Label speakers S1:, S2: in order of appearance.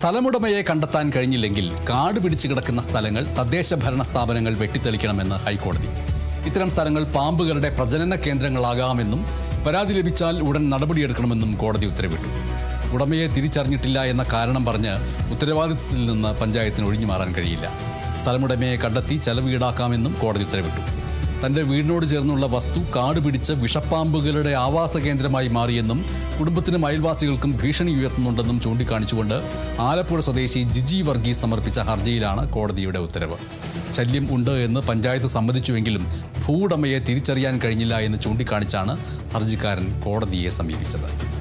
S1: സ്ഥലമുടമയെ കണ്ടെത്താൻ കഴിഞ്ഞില്ലെങ്കിൽ കാട് പിടിച്ചു കിടക്കുന്ന സ്ഥലങ്ങൾ തദ്ദേശ ഭരണ സ്ഥാപനങ്ങൾ വെട്ടിത്തെളിക്കണമെന്ന് ഹൈക്കോടതി. ഇത്തരം സ്ഥലങ്ങൾ പാമ്പുകളുടെ പ്രജനന കേന്ദ്രങ്ങളാകാമെന്നും പരാതി ലഭിച്ചാൽ ഉടൻ നടപടിയെടുക്കണമെന്നും കോടതി ഉത്തരവിട്ടു. ഉടമയെ തിരിച്ചറിഞ്ഞിട്ടില്ല എന്ന കാരണം പറഞ്ഞ് ഉത്തരവാദിത്തത്തിൽ നിന്ന് പഞ്ചായത്തിന് ഒഴിഞ്ഞു മാറാൻ കഴിയില്ല. സ്ഥലമുടമയെ കണ്ടെത്തി ചെലവ് ഈടാക്കാമെന്നും കോടതി ഉത്തരവിട്ടു. തന്റെ വീടിനോട് ചേർന്നുള്ള വസ്തു കാട് പിടിച്ച് വിഷപ്പാമ്പുകളുടെ ആവാസ കേന്ദ്രമായി മാറിയെന്നും കുടുംബത്തിനും അയൽവാസികൾക്കും ഭീഷണി ഉയർത്തുന്നുണ്ടെന്നും ചൂണ്ടിക്കാണിച്ചുകൊണ്ട് ആലപ്പുഴ സ്വദേശി ജിജി വർഗീസ് സമർപ്പിച്ച ഹർജിയിലാണ് കോടതിയുടെ ഉത്തരവ്. ശല്യം ഉണ്ട് എന്ന് പഞ്ചായത്ത് സമ്മതിച്ചുവെങ്കിലും ഭൂവുടമയെ തിരിച്ചറിയാൻ കഴിഞ്ഞില്ല എന്ന് ചൂണ്ടിക്കാണിച്ചാണ് ഹർജിക്കാരൻ കോടതിയെ സമീപിച്ചത്.